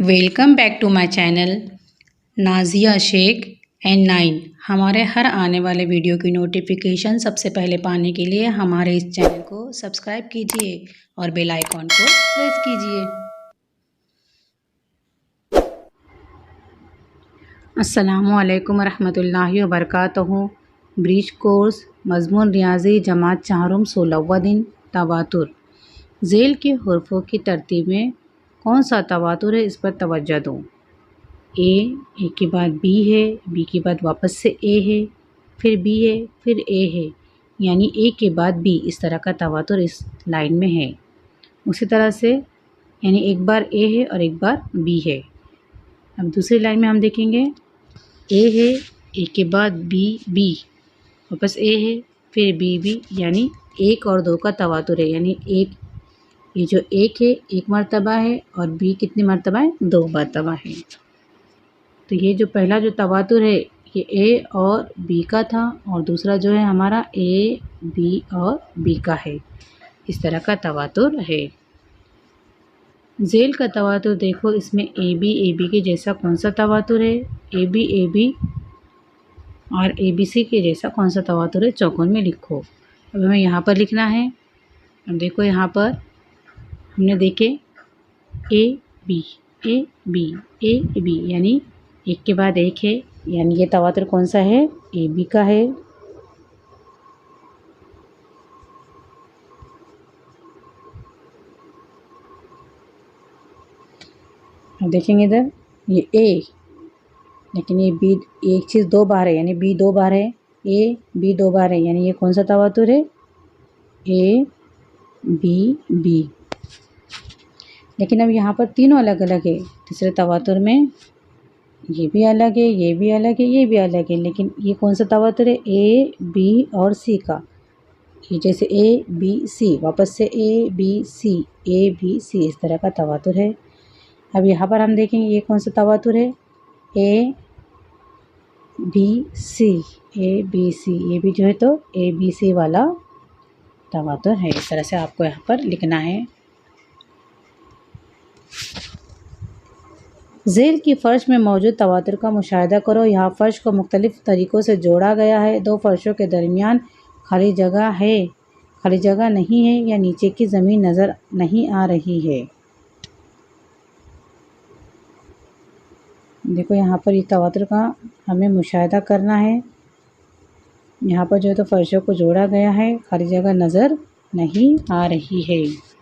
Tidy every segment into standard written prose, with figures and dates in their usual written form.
Welcome back to my channel Nazia Shaikh and 9। हमारे हर आने वाले वीडियो की नोटिफिकेशन सबसे पहले पाने के लिए हमारे इस चैनल को सब्सक्राइब कीजिए और बेल आइकॉन को प्रेस कीजिए। अस्सलामु अलैकुम रहमतुल्लाहि व बरकातहू। ब्रीच कोर्स मज़मून रियाजी जमात चाहरुम 16वां दिन तवातुर। झेल के हुर्फ़ों की तरतीब में कौन सा तवातुर है, इस पर तवज्जो दो। ए के बाद बी है, बी के बाद वापस से ए है, फिर बी है, फिर ए है, यानी ए के बाद बी, इस तरह का तवातुर इस लाइन में है। उसी तरह से यानी एक बार ए है और एक बार बी है। अब दूसरी लाइन में हम देखेंगे ए है, ए के बाद बी, बी वापस ए है, फिर बी, बी, यानी 1 और 2 का तवातुर है। यानी एक ये जो एक है 1 मरतबा है और बी कितनी मरतबा है, 2 मरतबा है। तो ये जो पहला जो तवातुर है ये ए और बी का था और दूसरा जो है हमारा ए, बी और बी का है। इस तरह का तवातुर है। झेल का तवातुर देखो, इसमें ए बी के जैसा कौन सा तवातुर है, ए बी और ए बी सी के जैसा कौन सा तवातुर है, चौकोन में लिखो। अब हमें यहाँ पर लिखना है। अब देखो यहाँ पर हमने देखे ए बी यानी एक के बाद एक है, यानी ये तवातुर कौन सा है, ए बी का है। अब देखेंगे इधर ये ए, लेकिन ये बी एक चीज़ 2 बार है, यानी बी 2 बार है, ए बी 2 बार है, यानी ये कौन सा तवातुर है, ए बी। लेकिन अब यहाँ पर तीनों अलग अलग है। तीसरे तवातुर में ये भी अलग है, ये भी अलग है, ये भी अलग है, लेकिन ये कौन सा तवातुर है, ए बी और सी का। ये जैसे ए बी सी, वापस से ए बी सी, इस तरह का तवातुर है। अब यहाँ पर हम देखेंगे ये कौन सा तवातुर है, ए बी सी, ये भी जो है तो ए बी सी वाला तवातुर है। इस तरह से आपको यहाँ पर लिखना है। झेल की फ़र्श में मौजूद तवातुर का मुशाहिदा करो। यहाँ फ़र्श को मुख्तलिफ़ तरीक़ों से जोड़ा गया है। 2 फ़र्शों के दरमियान खाली जगह नहीं है या नीचे की ज़मीन नज़र नहीं आ रही है। देखो यहाँ पर ये तवातुर का हमें मुशाहिदा करना है। यहाँ पर जो है तो फ़र्शों को जोड़ा गया है, खाली जगह नज़र नहीं आ रही है।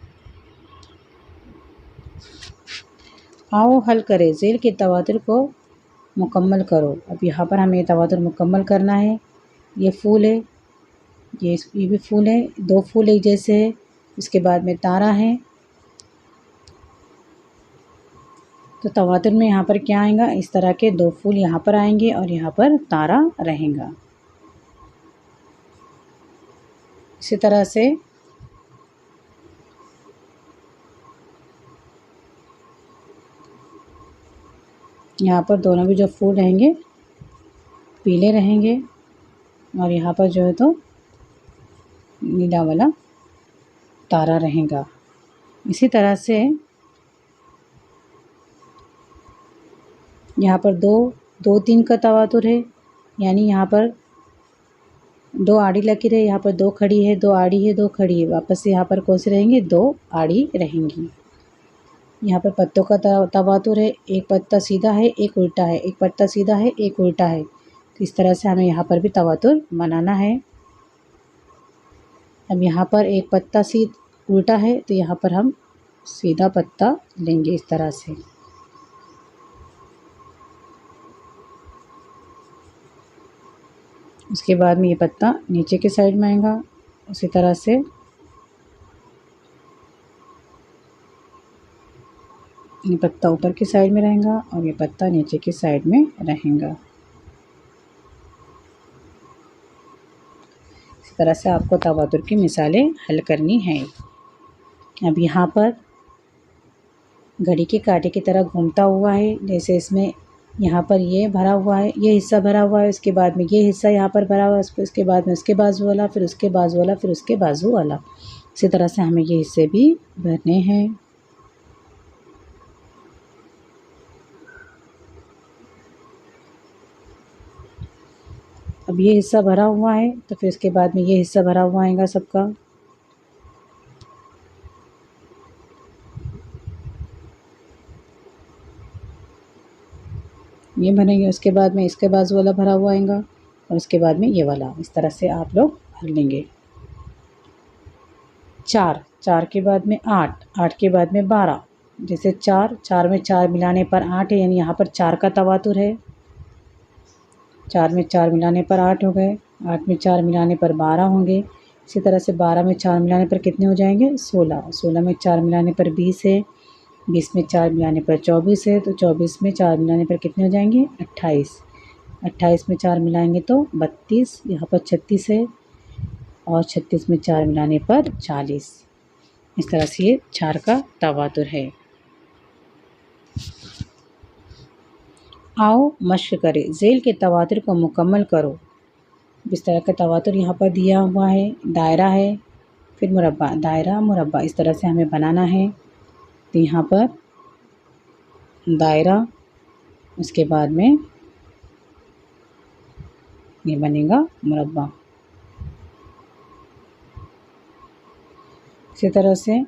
आओ हल करें, झेल के तवातुर को मुकम्मल करो। अब यहाँ पर हमें तवातुर मुकम्मल करना है। ये फूल है, ये भी फूल है, 2 फूल एक जैसे है, उसके बाद में तारा है। तो तवातुर में यहाँ पर क्या आएगा, इस तरह के 2 फूल यहाँ पर आएंगे और यहाँ पर तारा रहेगा। इसी तरह से यहाँ पर दोनों भी जो फूल रहेंगे पीले रहेंगे और यहाँ पर जो है तो नीला वाला तारा रहेगा। इसी तरह से यहाँ पर 2-3 का तवातुर है, यानी यहाँ पर 2 आड़ी लकीर है, यहाँ पर 2 खड़ी है, 2 आड़ी है, 2 खड़ी है, वापस से यहाँ पर कौन से रहेंगे, 2 आड़ी रहेंगी। यहाँ पर पत्तों का तवातुर है, एक पत्ता सीधा है, एक उल्टा है, एक पत्ता सीधा है, एक उल्टा है। तो इस तरह से हमें यहाँ पर भी तवातुर बनाना है। अब यहाँ पर एक पत्ता उल्टा है, तो यहाँ पर हम सीधा पत्ता लेंगे इस तरह से। उसके बाद में ये पत्ता नीचे के साइड में आएगा, उसी तरह से ये पत्ता ऊपर की साइड में रहेगा और ये पत्ता नीचे की साइड में रहेगा। इस तरह से आपको तवातुर की मिसालें हल करनी है। अब यहाँ पर घड़ी के कांटे की तरह घूमता हुआ है, जैसे इसमें यहाँ पर ये भरा हुआ है, ये हिस्सा भरा हुआ है, उसके बाद में ये हिस्सा यहाँ पर भरा हुआ है, उसके बाद में उसके बाजू वाला, फिर उसके बाजू वाला, फिर उसके बाजू वाला। इसी तरह से हमें ये हिस्से भी भरने हैं। अब ये हिस्सा भरा हुआ है तो फिर उसके बाद में ये हिस्सा भरा हुआ आएगा सबका। ये भरेंगे, उसके बाद में इसके बाजू वाला भरा हुआ आएगा और उसके बाद में ये वाला। इस तरह से आप लोग भर लेंगे। 4, 4 के बाद में 8, 8 के बाद में 12। जैसे 4, 4 में 4 मिलाने पर 8 है, यानी यहाँ पर 4 का तवातुर है। 4 में 4 मिलाने पर 8 हो गए, 8 में 4 मिलाने पर 12 होंगे। इसी तरह से 12 में 4 मिलाने पर कितने हो जाएंगे? 16। 16 में 4 मिलाने पर 20 है, 20 में 4 मिलाने पर 24 है, तो 24 में 4 मिलाने पर कितने हो जाएंगे? 28। 28 में 4 मिलाएंगे तो 32, यहाँ पर 36 है, और 36 में 4 मिलाने पर 40। इस तरह से ये 4 का तवातुर है। आओ मश्क करें, ज़ेल के तवातुर को मुकम्मल करो। इस तरह का तवातुर यहाँ पर दिया हुआ है, दायरा है, फिर मुरब्बा, दायरा मुरब्बा, इस तरह से हमें बनाना है। तो यहाँ पर दायरा, उसके बाद में ये बनेगा मुरब्बा। इसी तरह से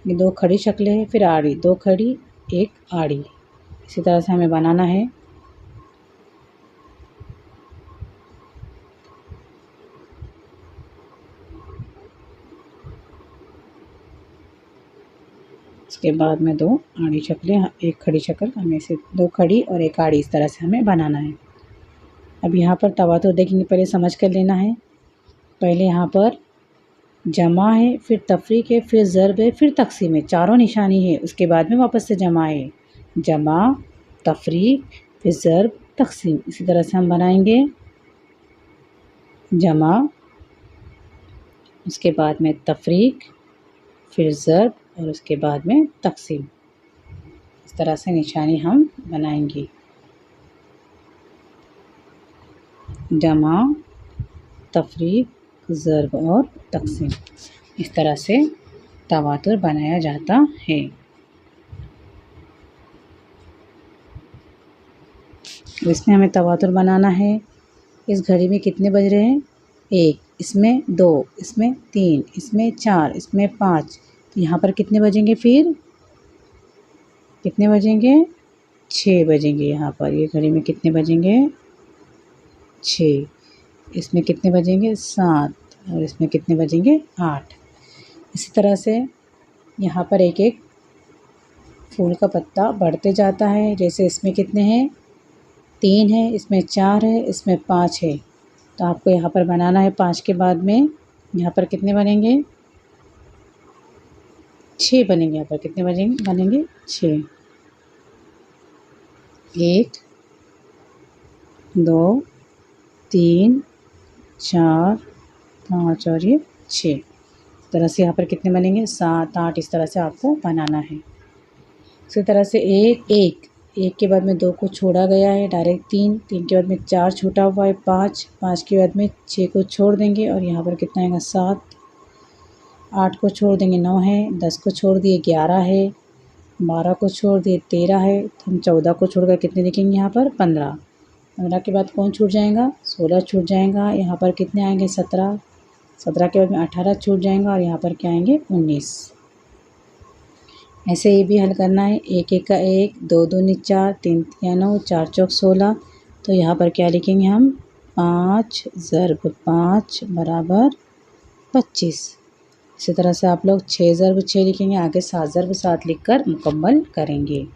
ये 2 खड़ी शक्लें हैं, फिर आड़ी, 2 खड़ी 1 आड़ी, इसी तरह से हमें बनाना है। इसके बाद में 2 आड़ी शक्लें, 1 खड़ी शक्ल, हमें से 2 खड़ी और 1 आड़ी, इस तरह से हमें बनाना है। अब यहाँ पर तवातुर देखेंगे, पहले समझ कर लेना है। पहले यहाँ पर जमा है, फिर तफरीक है, फिर ज़र्ब है, फिर तक़सीम है, चारों निशानी है। उसके बाद में वापस से जमा है, जमा, तफरीक, फिर ज़र्ब, तक़सीम। इसी तरह से हम बनाएंगे। जमा, उसके बाद में तफरीक, फिर ज़र्ब, और उसके बाद में तक़सीम। इस तरह से निशानी हम बनाएंगे। जमा, तफरीक, ज़र्ब और तक़सीम, इस तरह से तवातुर बनाया जाता है। इसमें हमें तवातुर बनाना है। इस घड़ी में कितने बज रहे हैं? 1, इसमें 2, इसमें 3, इसमें 4, इसमें 5। तो यहाँ पर कितने बजेंगे? फिर कितने बजेंगे? 6 बजेंगे। यहाँ पर ये घड़ी में कितने बजेंगे? 6। इसमें कितने बजेंगे? 7, और इसमें कितने बजेंगे? 8। इसी तरह से यहाँ पर एक एक फूल का पत्ता बढ़ते जाता है। जैसे इसमें कितने हैं? 3 है, इसमें 4 है, इसमें 5 है। तो आपको यहाँ पर बनाना है। 5 के बाद में यहाँ पर कितने बनेंगे? 6 बनेंगे। यहाँ पर कितने बनेंगे? 6। 1, 2, 3, 4, 5 और ये 6। इस तरह से यहाँ पर कितने बनेंगे? 7, 8। इस तरह से आपको बनाना है। इसी तरह से 1 के बाद में 2 को छोड़ा गया है, डायरेक्ट 3 के बाद में 4 छूटा हुआ है, 5 के बाद में 6 को छोड़ देंगे, और यहाँ पर कितना आएगा? 7, 8 को छोड़ देंगे, 9 है, 10 को छोड़ दिए, 11 है, 12 को छोड़ दिए, 13 है। तो हम 14 को छोड़कर कितने लिखेंगे? यहाँ पर 15। 15 के बाद कौन छूट जाएगा? 16 छूट जाएगा। यहाँ पर कितने आएंगे? 17। 17 के बाद में 18 छूट जाएगा, और यहाँ पर क्या आएंगे? 19। ऐसे ये भी हल करना है। 1 का 1, 2 दूनी 4, 3 तिया 9, 4 चौक 16। तो यहाँ पर क्या लिखेंगे हम? 5 ज़र्ब 5 बराबर 25। इसी तरह से आप लोग 6 ज़र्ब 6 लिखेंगे, आगे 7 ज़र्ब 7 लिखकर मुकम्मल करेंगे।